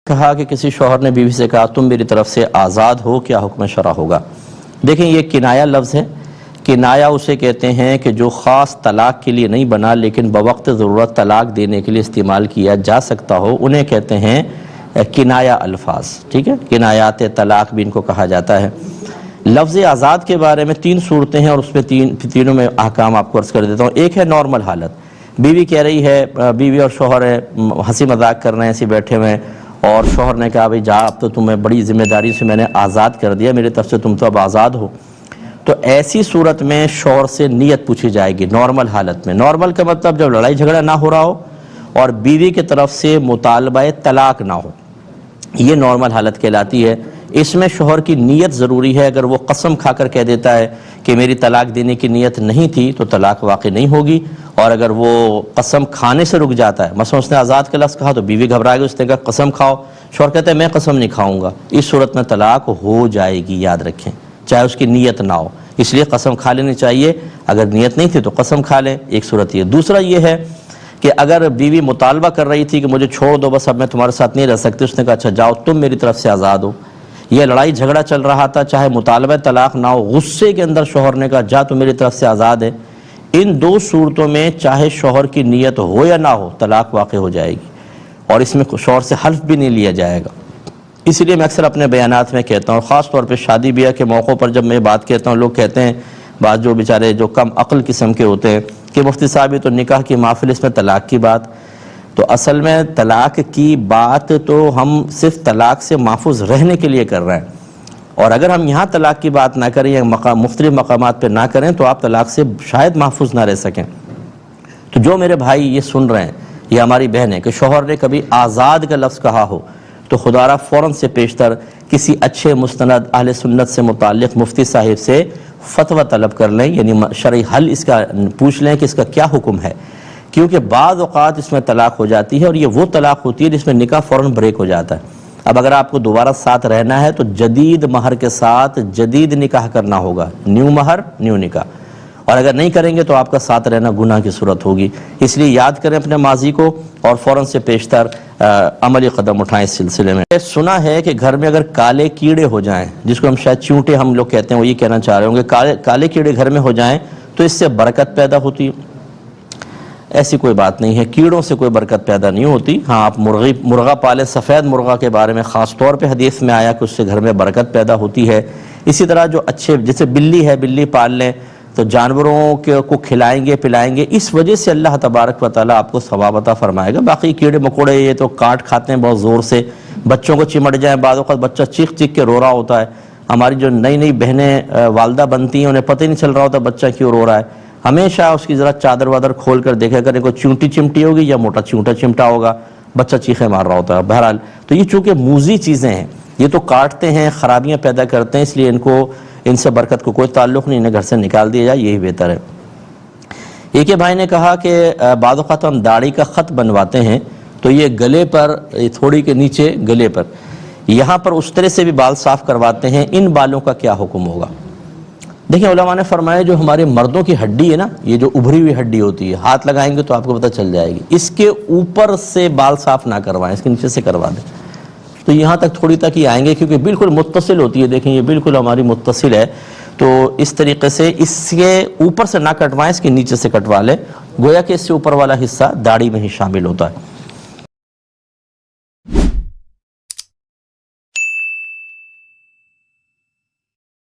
کہا کہ کسی شوہر نے بیوی سے کہا تم میری طرف سے آزاد ہو، کیا حکم شرع ہوگا؟ دیکھیں یہ کنایہ لفظ ہے۔ کنایہ اسے کہتے ہیں کہ جو خاص طلاق کے لیے نہیں بنا لیکن بوقت ضرورت طلاق دینے کے لیے استعمال کیا جا سکتا ہو، انہیں کہتے ہیں کنایہ الفاظ، ٹھیک ہے؟ کنایات طلاق بھی ان کو کہا جاتا ہے۔ لفظ آزاد کے بارے میں 3 صورتیں ہیں اور اس میں تینوں میں احکام آپ کو عرض کر دیتا ہوں۔ ایک ہے نارمل حالت، بیوی کہہ رہی ہے، بیوی اور شوہر ہے، ہنسی مذاق کر رہے ہیں، ایسے بیٹھے ہوئے ہیں، اور شوہر نے کہا بھئی جا اب تو تمہیں بڑی ذمہ داری سے میں نے آزاد کر دیا، میری طرف سے تم تو اب آزاد ہو۔ تو ایسی صورت میں شوہر سے نیت پوچھی جائے گی نارمل حالت میں۔ نارمل کا مطلب جب لڑائی جھگڑا نہ ہو رہا ہو اور بیوی کی طرف سے مطالبہ طلاق نہ ہو، یہ نارمل حالت کہلاتی ہے۔ اس میں شوہر کی نیت ضروری ہے۔ اگر وہ قسم کھا کر کہہ دیتا ہے کہ میری طلاق دینے کی نیت نہیں تھی تو طلاق واقع نہیں ہوگی، اور اگر وہ قسم کھانے سے رک جاتا ہے، مثلا اس نے آزاد کا لفظ کہا تو بیوی گھبرائے گی، اس نے کہا قسم کھاؤ، شوہر کہتا ہے میں قسم نہیں کھاؤں گا، اس صورت میں طلاق ہو جائے گی، یاد رکھیں، چاہے اس کی نیت نہ ہو۔ اس لیے قسم کھا لینی چاہیے، اگر نیت نہیں تھی تو قسم کھا لیں، ایک صورت یہ۔ دوسرا یہ ہے کہ اگر بیوی مطالبہ کر رہی تھی کہ مجھے چھوڑ دو، بس اب میں تمہارے ساتھ نہیں رہ سکتی، اس نے کہا اچھا جاؤ تم میری طرف سے آزاد ہو، یہ لڑائی جھگڑا چل رہا تھا، چاہے مطالبہ طلاق نہ ہو، غصے کے اندر شوہر نے کہا جا تو میری طرف سے آزاد ہے، ان 2 صورتوں میں چاہے شوہر کی نیت ہو یا نہ ہو طلاق واقع ہو جائے گی، اور اس میں شوہر سے حلف بھی نہیں لیا جائے گا۔ اسی لیے میں اکثر اپنے بیانات میں کہتا ہوں، خاص طور پہ شادی بیاہ کے موقعوں پر جب میں بات کہتا ہوں، لوگ کہتے ہیں، بعض جو بیچارے جو کم عقل قسم کے ہوتے ہیں کہ مفتی صاحب یہ تو نکاح کی محفل، اس میں طلاق کی بات، تو اصل میں طلاق کی بات تو ہم صرف طلاق سے محفوظ رہنے کے لیے کر رہے ہیں، اور اگر ہم یہاں طلاق کی بات نہ کریں یا مختلف مقامات پہ نہ کریں تو آپ طلاق سے شاید محفوظ نہ رہ سکیں۔ تو جو میرے بھائی یہ سن رہے ہیں یا ہماری بہنیں کہ شوہر نے کبھی آزاد کا لفظ کہا ہو تو خدا را فوراً سے پیشتر کسی اچھے مستند اہل سنت سے متعلق مفتی صاحب سے فتویٰ طلب کر لیں، یعنی شرعی حل اس کا پوچھ لیں کہ اس کا کیا حکم ہے، کیونکہ بعض اوقات اس میں طلاق ہو جاتی ہے اور یہ وہ طلاق ہوتی ہے جس میں نکاح فوراً بریک ہو جاتا ہے۔ اب اگر آپ کو دوبارہ ساتھ رہنا ہے تو جدید مہر کے ساتھ جدید نکاح کرنا ہوگا، نیو مہر نیو نکاح، اور اگر نہیں کریں گے تو آپ کا ساتھ رہنا گناہ کی صورت ہوگی۔ اس لیے یاد کریں اپنے ماضی کو اور فوراً سے پیشتر عملی قدم اٹھائیں اس سلسلے میں۔ سنا ہے کہ گھر میں اگر کالے کیڑے ہو جائیں، جس کو ہم شاید چونٹے ہم لوگ کہتے ہیں، وہ یہ کہنا چاہ رہے ہوں گے، کالے کیڑے گھر میں ہو جائیں تو اس سے برکت پیدا ہوتی ہے۔ ایسی کوئی بات نہیں ہے، کیڑوں سے کوئی برکت پیدا نہیں ہوتی۔ ہاں آپ مرغہ پالیں، سفید مرغہ کے بارے میں خاص طور پہ حدیث میں آیا کہ اس سے گھر میں برکت پیدا ہوتی ہے۔ اسی طرح جو اچھے، جیسے بلی ہے، بلی پال لیں تو جانوروں کو کھلائیں گے پلائیں گے، اس وجہ سے اللہ تبارک و تعالیٰ آپ کو ثواب عطا فرمائے گا۔ باقی کیڑے مکوڑے یہ تو کاٹ کھاتے ہیں بہت زور سے، بچوں کو چمٹ جائیں، بعض اوقات بچہ چیخ چیخ کے رو رہا ہوتا ہے۔ ہماری جو نئی بہنیں والدہ بنتی ہیں انہیں پتہ ہی نہیں چل رہا ہوتا بچہ کیوں رو رہا ہے، ہمیشہ اس کی ذرا چادر وادر کھول کر دیکھا کریں، کوئی چونٹی چمٹی ہوگی یا موٹا چونٹا چمٹا ہوگا، بچہ چیخیں مار رہا ہوتا ہے۔ بہرحال تو یہ چونکہ موذی چیزیں ہیں، یہ تو کاٹتے ہیں، خرابیاں پیدا کرتے ہیں، اس لیے ان سے برکت کو کوئی تعلق نہیں، انہیں گھر سے نکال دیا جائے، یہی بہتر ہے۔ ایک بھائی نے کہا کہ بعض اوقات ہم داڑھی کا خط بنواتے ہیں تو یہ گلے پر، تھوڑی کے نیچے گلے پر، یہاں پر اس طرح سے بھی بال صاف کرواتے ہیں، ان بالوں کا کیا حکم ہوگا؟ دیکھیں علماء نے فرمایا جو ہمارے مردوں کی ہڈی ہے نا، یہ جو ابھری ہوئی ہڈی ہوتی ہے، ہاتھ لگائیں گے تو آپ کو پتہ چل جائے گی، اس کے اوپر سے بال صاف نہ کروائیں، اس کے نیچے سے کروا دیں، تو یہاں تک تھوڑی تک ہی آئیں گے، کیونکہ بالکل متصل ہوتی ہے، دیکھیں یہ بالکل ہماری متصل ہے، تو اس طریقے سے اس کے اوپر سے نہ کٹوائیں، اس کے نیچے سے کٹوا لیں، گویا کہ اس سے اوپر والا حصہ داڑھی میں ہی شامل ہوتا ہے۔